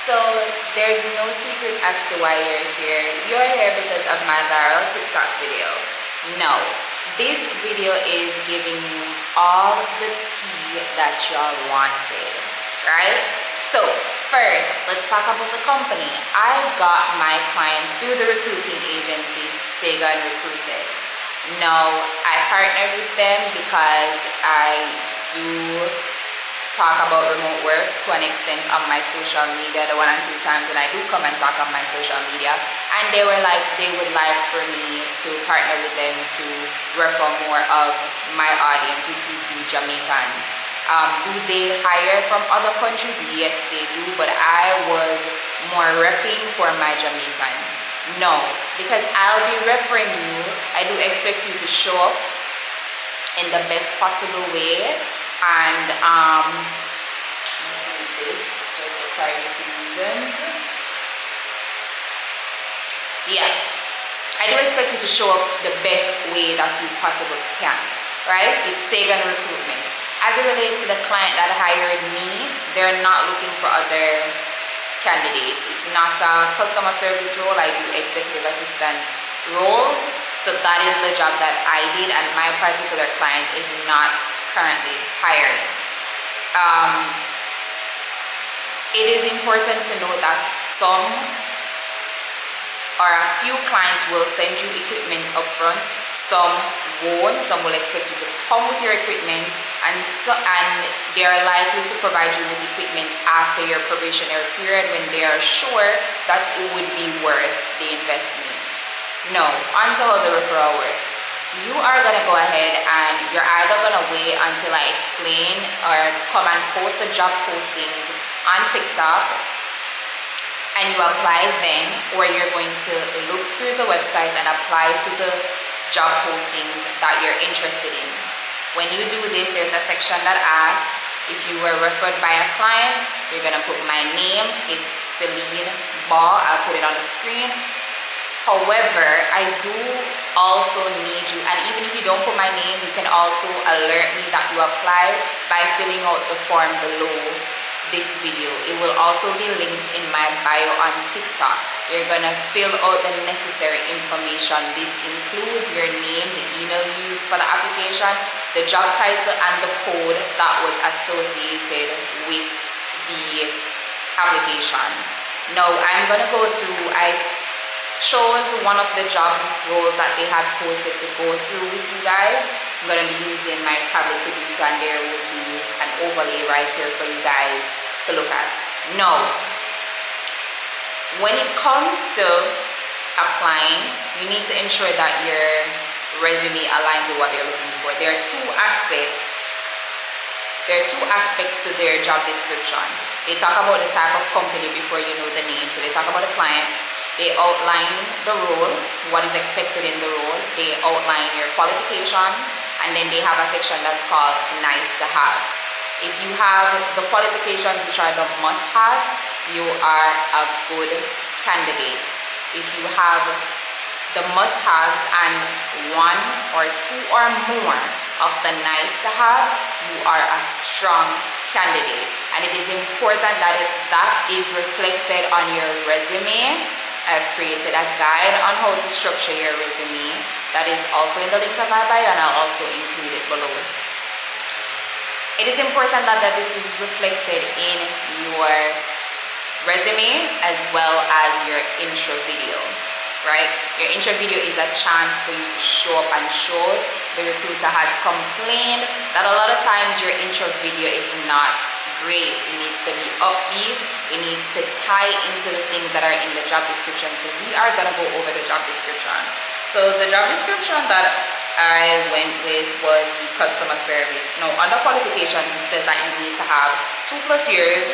So there's no secret as to why you're here. You're here because of my viral TikTok video. No, this video is giving you all the tea that y'all wanted, right? So first, let's talk about the company. I got my client through the recruiting agency, Sagan Recruited. No, I partnered with them because I do talk about remote work to an extent on my social media, the 1 and 2 times when I do come and talk on my social media, and they were like, they would like for me to partner with them to refer more of my audience, which would be Jamaicans. Do they hire from other countries? Yes, they do, but I was more repping for my Jamaicans. No, because I'll be referring you. I do expect you to show up in the best possible way. And let's see this, just for privacy reasons. Yeah, I do expect you to show up the best way that you possibly can, right? It's Sagan Recruitment. As it relates to the client that hired me, they're not looking for other candidates. It's not a customer service role. I do executive assistant roles. So that is the job that I did, and my particular client is not currently hiring. It is important to know that some or a few clients will send you equipment up front, some won't. Some will expect you to come with your equipment, and they are likely to provide you with equipment after your probationary period when they are sure that it would be worth the investment. No, on to how the referral works. You are gonna go ahead and you're either gonna wait until I explain or come and post the job postings on TikTok and you apply then, or you're going to look through the website and apply to the job postings that you're interested in. When you do this, there's a section that asks if you were referred by a client. You're gonna put my name. It's Celine Ball. I'll put it on the screen. However, I do also need you, and even if you don't put my name, you can also alert me that you applied by filling out the form below this video. It will also be linked in my bio on TikTok. You're gonna fill out the necessary information. This includes your name, the email you used for the application, the job title, and the code that was associated with the application. Now, I'm gonna go through, I chose one of the job roles that they had posted to go through with you guys. I'm going to be using my tablet to do so, and there will be an overlay right here for you guys to look at. Now, when it comes to applying, you need to ensure that your resume aligns with what they're looking for. There are two aspects to their job description. They talk about the type of company before you know the name. So they talk about the client. They outline the role, what is expected in the role. They outline your qualifications, and then they have a section that's called nice to haves. If you have the qualifications, which are the must-haves, you are a good candidate. If you have the must-haves and 1 or 2 or more of the nice to haves, you are a strong candidate. And it is important that that is reflected on your resume. I've created a guide on how to structure your resume that is also in the link of my bio, and I'll also include it below. It is important that this is reflected in your resume as well as your intro video, right? Your intro video is a chance for you to show up and show it. The recruiter has complained that a lot of times your intro video is not great. It needs to be upbeat. It needs to tie into the things that are in the job description. So we are going to go over the job description. So the job description that I went with was the customer service. Now, under qualifications, it says that you need to have 2+ years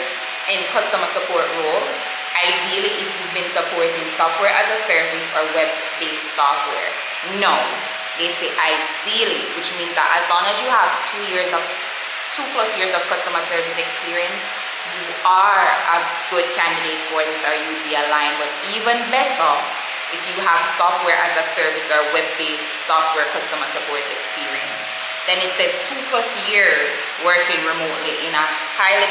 in customer support roles. Ideally, if you've been supporting software as a service or web-based software. No, they say ideally, which means that as long as you have 2+ years of customer service experience, you are a good candidate for this, or you'd be aligned. But even better if you have software as a service or web-based software customer support experience. Then it says 2+ years working remotely in a highly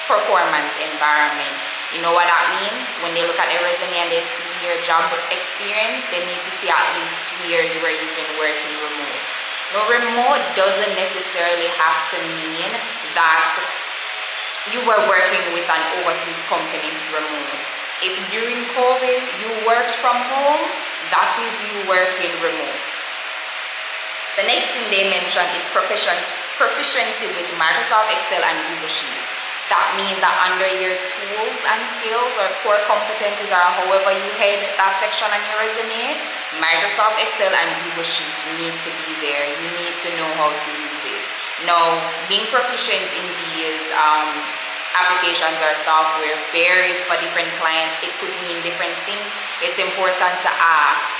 performance environment. You know what that means? When they look at their resume and they see your job experience, they need to see at least 2 years where you've been working remote. Now, remote doesn't necessarily have to mean that you were working with an overseas company remote. If during COVID you worked from home, that is you working remote. The next thing they mentioned is proficiency with Microsoft Excel and Google Sheets. That means that under your tools and skills or core competencies, or however you head that section on your resume, Microsoft Excel and Google Sheets need to be there. You need to know how to use it. Now, being proficient in these applications or software varies for different clients. It could mean different things. It's important to ask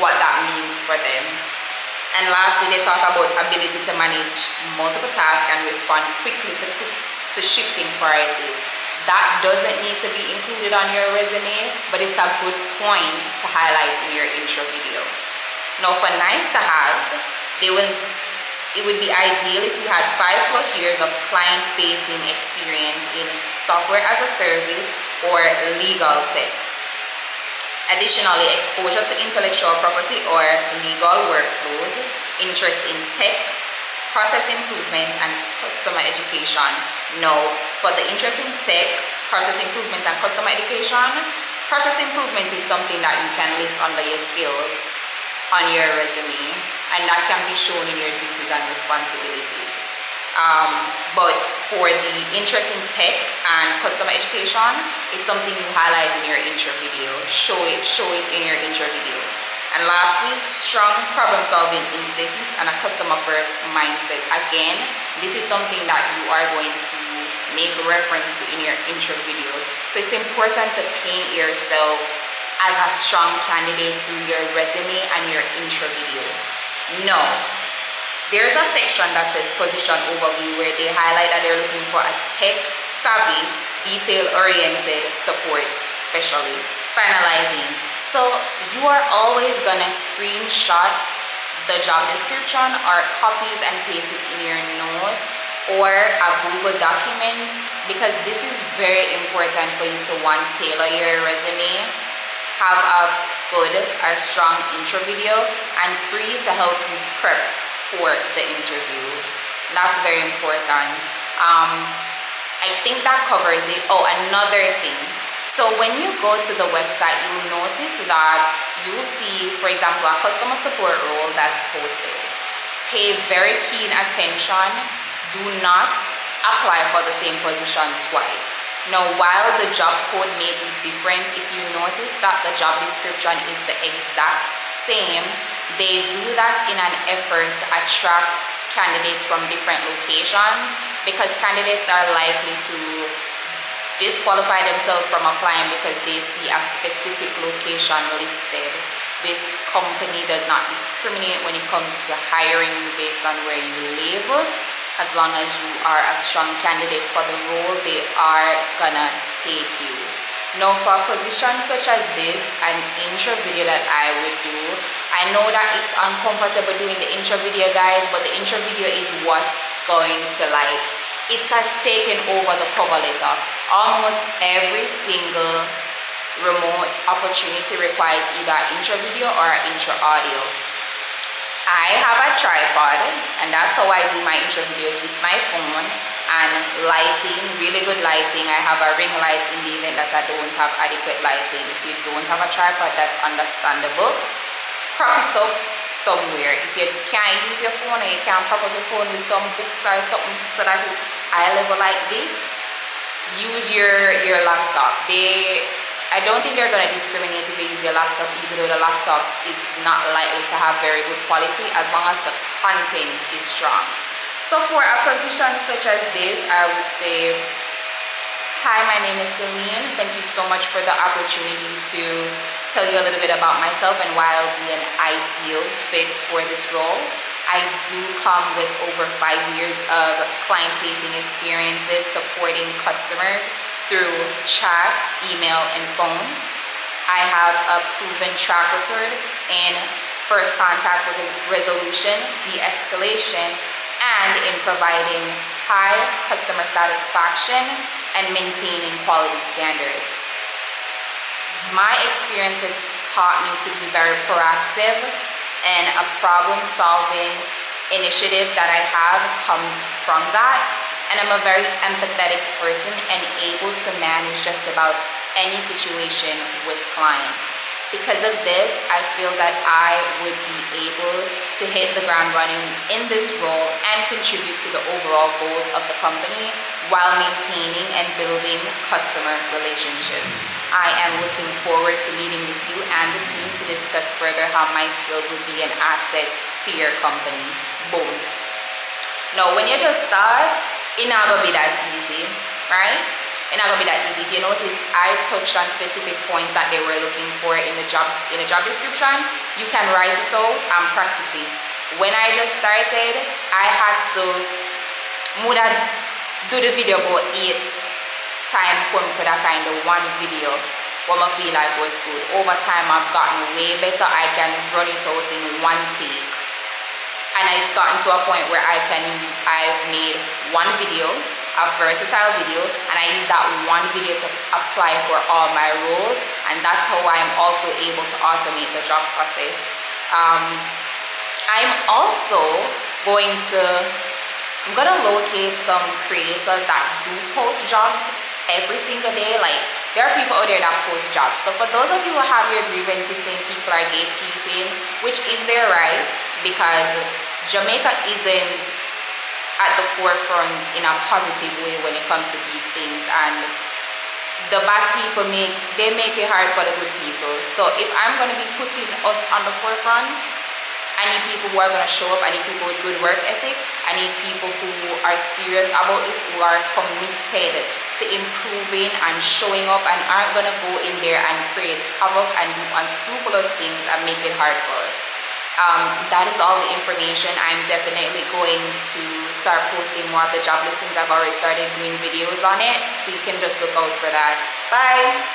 what that means for them. And lastly, they talk about ability to manage multiple tasks and respond quickly to shifting priorities. That doesn't need to be included on your resume, but it's a good point to highlight in your intro video. Now, for nice to haves, it would be ideal if you had 5+ years of client-facing experience in software as a service or legal tech. Additionally, exposure to intellectual property or legal workflows, interest in tech, process improvement, and customer education. Now, for the interest in tech, process improvement, and customer education, process improvement is something that you can list under your skills on your resume, and that can be shown in your duties and responsibilities. But for the interest in tech and customer education, it's something you highlight in your intro video. Show it in your intro video. And lastly, strong problem solving instincts and a customer first mindset. Again, this is something that you are going to make reference to in your intro video. So it's important to paint yourself as a strong candidate through your resume and your intro video. Now, there's a section that says position overview where they highlight that they're looking for a tech savvy, detail oriented support specialist. Finalizing. So you are always gonna screenshot the job description or copy it and paste it in your notes or a Google document, because this is very important for you to tailor your resume, have a good or strong intro video, and 3, to help you prep for the interview. That's very important. I think that covers it. Oh, another thing. So when you go to the website, you'll notice that you'll see, for example, a customer support role that's posted. Pay very keen attention. Do not apply for the same position twice. Now, while the job code may be different, if you notice that the job description is the exact same, they do that in an effort to attract candidates from different locations, because candidates are likely to disqualify themselves from applying because they see a specific location listed. This company does not discriminate when it comes to hiring you based on where you live. As long as you are a strong candidate for the role, they are gonna take you. Now, for a position such as this, an intro video that I would do, I know that it's uncomfortable doing the intro video, guys, but the intro video is what's going to it has taken over the cover letter. Almost every single remote opportunity requires either an intro video or an intro audio. I have a tripod, and that's how I do my intro videos, with my phone and lighting, really good lighting. I have a ring light in the event that I don't have adequate lighting. If you don't have a tripod, that's understandable. Prop it up somewhere. If you can't use your phone, or you can't prop up your phone with some books or something so that it's eye level like this, use your laptop. I don't think they're going to discriminate if you use your laptop, even though the laptop is not likely to have very good quality, as long as the content is strong. So for a position such as this, I would say, hi, my name is Celine. Thank you so much for the opportunity to tell you a little bit about myself and why I'll be an ideal fit for this role. I do come with over 5 years of client-facing experiences supporting customers through chat, email, and phone. I have a proven track record in first contact resolution, de-escalation, and in providing high customer satisfaction and maintaining quality standards. My experience has taught me to be very proactive, and a problem-solving initiative that I have comes from that. And I'm a very empathetic person and able to manage just about any situation with clients. Because of this, I feel that I would be able to hit the ground running in this role and contribute to the overall goals of the company while maintaining and building customer relationships. I am looking forward to meeting with you and the team to discuss further how my skills would be an asset to your company. Boom. Now, when you just start, it's not gonna be that easy, right? It's not gonna be that easy. If you notice, I touched on specific points that they were looking for in the job description. You can write it out and practice it. When I just started, I had to do the video about 8 times for me to find the one video what I feel like was good. Over time, I've gotten way better. I can run it out in one take. And it's gotten to a point where I've made one video, a versatile video, and I use that one video to apply for all my roles, and that's how I'm also able to automate the job process. I'm also I'm gonna locate some creators that do post jobs every single day. Like, there are people out there that post jobs. So for those of you who have your grievances saying people are gatekeeping, which is their right, because Jamaica isn't at the forefront in a positive way when it comes to these things, and the bad people make it hard for the good people. So if I'm going to be putting us on the forefront, I need people who are going to show up. I need people with good work ethic. I need people who are serious about this, who are committed to improving and showing up, and aren't going to go in there and create havoc and do unscrupulous things and make it hard for us. That is all the information. I'm definitely going to start posting more of the job listings. I've already started doing videos on it, so you can just look out for that. Bye.